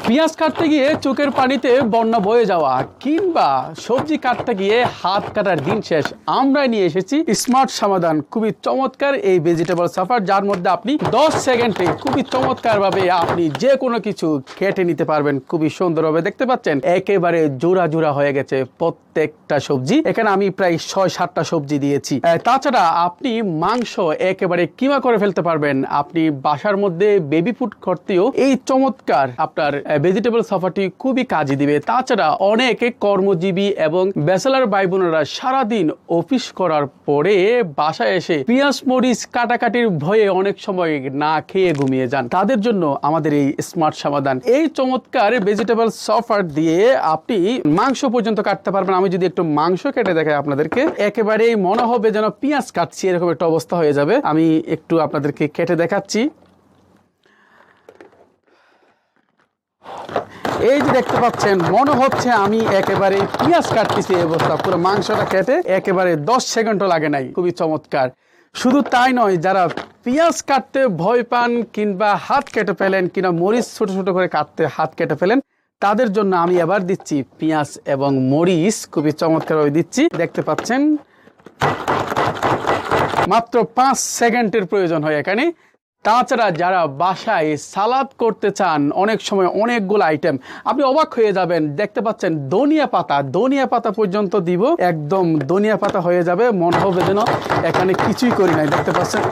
পেঁয়াজ কাটতে গিয়ে চোখের পানিতে বন্যা বয়ে যাওয়া কিংবা সবজি কাটতে গিয়ে হাত কাটার দিন শেষ, আমরা নিয়ে এসেছি স্মার্ট সমাধান। খুবই চমৎকার এই ভেজিটেবল চপার, যার মধ্যে আপনি 10 সেকেন্ডে খুবই চমৎকার ভাবে আপনি যে কোনো কিছু কেটে নিতে পারবেন। খুবই সুন্দরভাবে দেখতে পাচ্ছেন একেবারে জোড়া জোড়া হয়ে গেছে প্রত্যেকটা সবজি। এখানে আমি প্রায় 6-7টা সবজি দিয়েছি। তাছাড়া আপনি মাংস একেবারে কিমা করে ফেলতে পারবেন। আপনি বাসার মধ্যে বেবি ফুড করতেও এই চমৎকার আপনার ভেজিটেবল চপারটি খুবই কাজে দিবে। তাছাড়া অনেকে কর্মজীবী এবং ব্যাচেলর ভাই বোনেরা সারাদিন অফিস করার পরে বাসায় এসে পেঁয়াজ মরিচ কাটাকাটির ভয়ে অনেক সময় না খেয়ে ঘুমিয়ে যান, তাদের জন্য আমাদের এই স্মার্ট সমাধান। এই চমৎকার ভেজিটেবল চপার দিয়ে আপনি মাংস পর্যন্ত কাটতে পারবেন। আমি যদি একটু মাংস কেটে দেখাই আপনাদেরকে, একেবারেই মনে হবে যেন পেঁয়াজ কাটছি, এরকম একটা অবস্থা হয়ে যাবে। আমি একটু আপনাদেরকে কেটে দেখাচ্ছি। এই যে দেখতে পাচ্ছেন, মনে হচ্ছে আমি একেবারে পেঁয়াজ কাটতেছি। এই অবস্থা পুরো মাংসটা কেটে একেবারে 10 সেকেন্ডও লাগে নাই। খুবই চমৎকার। শুধু তাই নয়, যারা পেঁয়াজ কাটতে ভয় পান কিংবা হাত কেটে ফেলেন কিংবা মরিচ ছোট ছোট করে কাটতে হাত কেটে ফেলেন, তাদের জন্য আমি এবার দিচ্ছি পেঁয়াজ এবং মরিচ খুবই চমৎকারভাবে দিচ্ছি। দেখতে পাচ্ছেন মাত্র 5 সেকেন্ডের প্রয়োজন হয় এখানে। তাছাড়া যারা বাসায় সালাদ করতে চান, অনেক সময় অনেকগুলো আইটেম, আপনি অবাক হয়ে যাবেন। দেখতে পাচ্ছেন ধনিয়া পাতা পর্যন্ত দিব, একদম ধনিয়া পাতা হয়ে যাবে, মনে হবে যেন এখানে কিছুই করি নাই। দেখতে পাচ্ছেন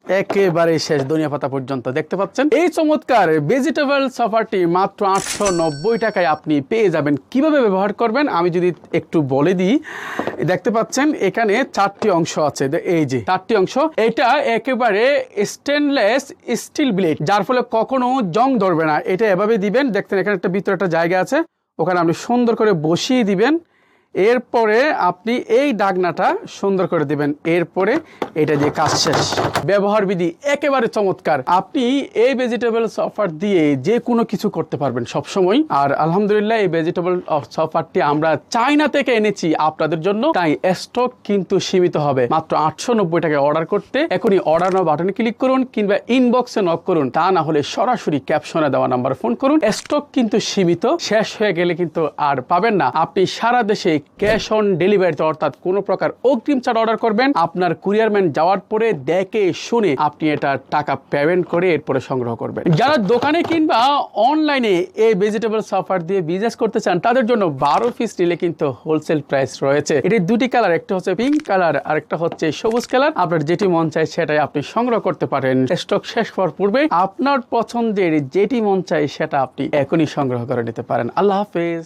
একেবারে শেষ, ধনিয়া পাতা পর্যন্ত। দেখতে পাচ্ছেন এই চমৎকার ভেজিটেবল চপারটি মাত্র 890 টাকায় আপনি পেয়ে যাবেন। কিভাবে ব্যবহার করবেন আমি যদি একটু বলে দিই, দেখতে পাচ্ছেন এখানে 4টি অংশ আছে। এই যে 4টি অংশ, এটা একেবারে স্টেনলেস স্টিল ব্লেড, যার ফলে কখনো জং ধরবে না। এটা এভাবে দিবেন, দেখতেন এখানে একটা ভিতরে একটা জায়গা আছে, ওখানে আপনি সুন্দর করে বসিয়ে দিবেন। এরপরে আপনি এই ডাকনাটা সুন্দর করে দিবেন, এরপরে এটা দিয়ে কাজ শেষ। ব্যবহার বিধি একেবারে চমৎকার। আপনি এই ভেজিটেবল চপার দিয়ে যে কোনো কিছু করতে পারবেন সবসময়। আর আলহামদুলিল্লাহ এই ভেজিটেবল চপারটি আমরা চায়না থেকে এনেছি আপনাদের জন্য, তাই স্টক কিন্তু সীমিত হবে। মাত্র 890 টাকায় অর্ডার করতে এখনই অর্ডার নাও বাটনে ক্লিক করুন কিংবা ইনবক্সে নক করুন, তা না হলে সরাসরি ক্যাপশনে দেওয়া নাম্বারে ফোন করুন। স্টক কিন্তু সীমিত, শেষ হয়ে গেলে কিন্তু আর পাবেন না। আপনি সারা দেশে ক্যাশ অন ডেলিভারিতে, অর্থাৎ কোনো প্রকার অগ্রিম ছাড়া অর্ডার করবেন। আপনার কুরিয়ারম্যান যাওয়ার পরে দেখে শুনে আপনি এটা টাকা পেমেন্ট করে এরপরে সংগ্রহ করবেন। যারা দোকানে কিংবা অনলাইনে এই ভেজিটেবল চপার দিয়ে বিজনেস করতে চান, তাদের জন্য 12 পিস নিলে কিন্তু হোলসেল প্রাইস রয়েছে। এটির 2টি কালার, একটা হচ্ছে পিঙ্ক কালার আর একটা হচ্ছে সবুজ কালার। আপনার যেটি মন চায় সেটাই আপনি সংগ্রহ করতে পারেন। স্টক শেষ হওয়ার পূর্বে আপনার পছন্দের যেটি মন চায় সেটা আপনি এখনই সংগ্রহ করে নিতে পারেন। আল্লাহ হাফেজ।